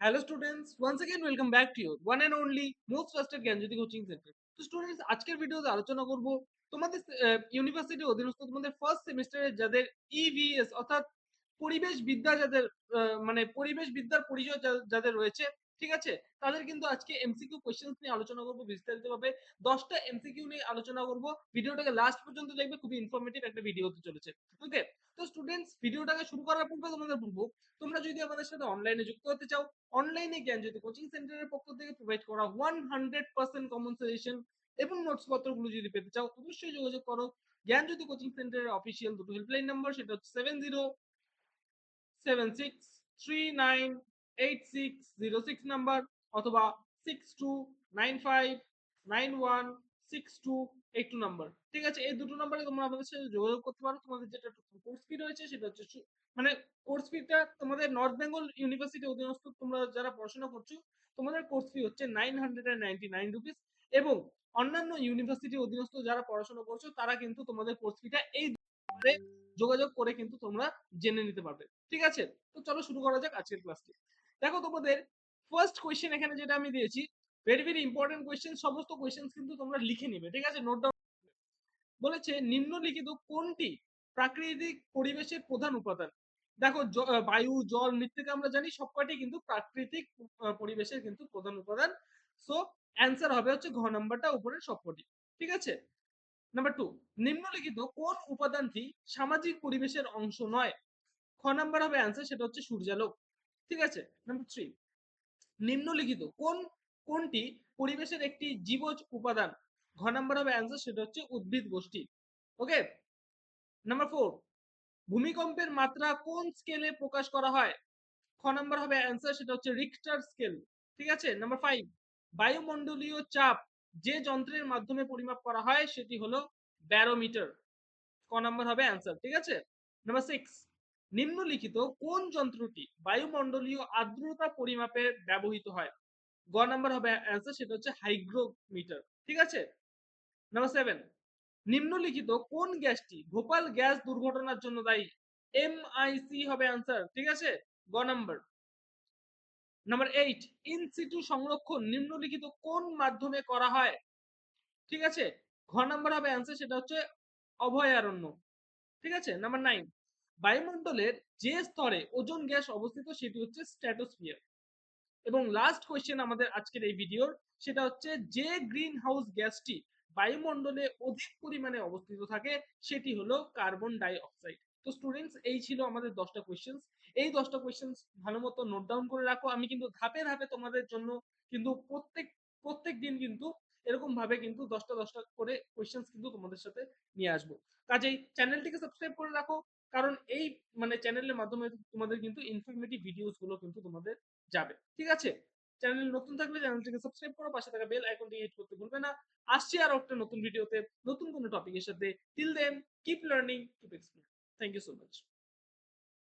Hello students, once again welcome back to your one and only most trusted Gyanjyoti coaching centre. তো students আজকের ভিডিওতে আলোচনা করব তোমাদের ইউনিভার্সিটি অধীনস্থ তোমাদের ফার্স্ট সেমিস্টারে যাদের ইভিএস অর্থাৎ পরিবেশ বিদ্যা যাদের মানে পরিবেশ বিদ্যার পরিচয় যাদের রয়েছে, ঠিক আছে, তাদের কিন্তু আজকে এমসিকিউ কোশ্চেন্স নিয়ে আলোচনা করব বিস্তারিতভাবে। 10টা এমসিকিউ নিয়ে আলোচনা করব। ভিডিওটাকে লাস্ট পর্যন্ত দেখবে, খুবই ইনফরমেটিভ একটা ভিডিও হতে চলেছে। ওকে, তো স্টুডেন্টস ভিডিওটাকে শুরু করার পূর্বে তোমাদের বলবো, তোমরা যদি আমাদের সাথে অনলাইনে যুক্ত হতে চাও, অনলাইনে জ্ঞানজ্যোতি কোচিং সেন্টারের পক্ষ থেকে প্রোভাইড করা 100% কমন সাজেশন এবং নোটস পত্রগুলো যদি পেতে চাও, অবশ্যই যোগাযোগ করো জ্ঞানজ্যোতি কোচিং সেন্টারের অফিসিয়াল দুটো হেল্পলাইন নাম্বার, সেটা হচ্ছে 7076398606 নাম্বার অথবা 6295916282 নাম্বার। ঠিক আছে, এই দুটো নাম্বারে তোমরা আমাদের সাথে যোগাযোগ করতে পারো। তোমাদের যেটা কোর্স ফি রয়েছে সেটা হচ্ছে মানে কোর্স ফিটা তোমাদের নর্থ বেঙ্গল ইউনিভার্সিটি অধীনস্থ তোমরা যারা পড়াশোনা করছো, তোমাদের কোর্স ফি হচ্ছে 999 রুপিস। এবং অন্যান্য ইউনিভার্সিটি অধীনস্থ যারা পড়াশোনা করছো তারা কিন্তু তোমাদের কোর্স ফিটা এই যোগাযোগ করে কিন্তু তোমরা জেনে নিতে পারবে। ঠিক আছে, তো চলো শুরু করা যাক আজকের ক্লাসটি। দেখো তোমাদের ফার্স্ট কোয়েশ্চেন এখানে যেটা আমি দিয়েছি, ভেরি ভেরি ইম্পর্টেন্ট কোয়েশ্চেন। সমস্ত কোয়েশ্চেন কিন্তু তোমরা লিখে নিবে, ঠিক আছে, নোট ডাউন। বলেছে নিম্নলিখিত কোনটি প্রাকৃতিক পরিবেশের প্রধান উপাদান। দেখো বায়ু, জল, মৃত্তিকা আমরা জানি সবকটি কিন্তু প্রাকৃতিক পরিবেশের কিন্তু প্রধান উপাদান। সো অ্যান্সার হবে হচ্ছে ঘ নাম্বারটা, উপরের সবকটি। ঠিক আছে, নাম্বার 2, নিম্নলিখিত কোন উপাদানটি সামাজিক পরিবেশের অংশ নয়। খ নাম্বার হবে অ্যান্সার, সেটা হচ্ছে সূর্যালোক। ঠিক আছে, নাম্বার 3, নিম্নলিখিত কোনটি পরিবেশের একটি জীবজ উপাদান। ঘ নাম্বার হবে অ্যান্সার, সেটা হচ্ছে উদ্ভিদ গোষ্ঠী। ওকে, নাম্বার 4, ভূমিকম্পের মাত্রা কোন স্কেলে প্রকাশ করা হয়। খ নাম্বার হবে অ্যান্সার, সেটা হচ্ছে রিক্টার স্কেল। ঠিক আছে, নাম্বার 5, বায়ুমণ্ডলীয় চাপ যে যন্ত্রের মাধ্যমে পরিমাপ করা হয় সেটি হলো ব্যারোমিটার। ক নাম্বার হবে অ্যান্সার। ঠিক আছে, নাম্বার 6, নিম্নলিখিত কোন যন্ত্রটি বায়ুমণ্ডলীয় আর্দ্রতা পরিমাপে ব্যবহৃত হয়। গ নাম্বার হবে অ্যান্সার, সেটা হচ্ছে হাইগ্রোমিটার। ঠিক আছে, নাম্বার 7, নিম্নলিখিত কোন গ্যাসটি ভোপাল গ্যাস দুর্ঘটনার জন্য দায়ী। MIC হবে অ্যান্সার। ঠিক আছে, গ নাম্বার। নাম্বার 8, ইন সিটু সংরক্ষণ নিম্নলিখিত কোন মাধ্যমে করা হয়। ঠিক আছে, ঘ নাম্বার হবে অ্যান্সার, সেটা হচ্ছে অভয়ারণ্য। ঠিক আছে, নাম্বার 9, বায়ুমণ্ডলের যে স্তরে ওজোন গ্যাস অবস্থিত সেটি হচ্ছে স্ট্র্যাটোস্ফিয়ার। এবং লাস্ট কোয়েশ্চেন আমাদের আজকের এই ভিডিওর, সেটা হচ্ছে যে গ্রিন হাউস গ্যাসটি বায়ুমণ্ডলে অধিক পরিমাণে অবস্থিত থাকে সেটি হলো কার্বন ডাই অক্সাইড। তো স্টুডেন্টস এই ছিল আমাদের 10টা কোয়েশ্চেন। এই 10টা কোয়েশ্চেন ভালো মতো নোট ডাউন করে রাখো। আমি কিন্তু ধাপে ধাপে তোমাদের জন্য কিন্তু প্রত্যেক দিন কিন্তু এরকম ভাবে কিন্তু 10টা করে কোয়েশ্চেন কিন্তু তোমাদের সাথে নিয়ে আসবো। কাজেই চ্যানেলটিকে সাবস্ক্রাইব করে রাখো, কারণ এই মানে চ্যানেলের মাধ্যমে তোমাদের কিন্তু ইনফরমেটিভ ভিডিওস গুলো কিন্তু তোমাদের যাবে। ঠিক আছে, চ্যানেল নতুন থাকলে চ্যানেলটিকে সাবস্ক্রাইব করো, পাশে থাকা বেল আইকনটি হিট করতে ভুলবে না। আসছি আরো একটা নতুন ভিডিওতে নতুন কোনো টপিকের সাথে। Till then, keep learning, keep exploring. Thank you so much.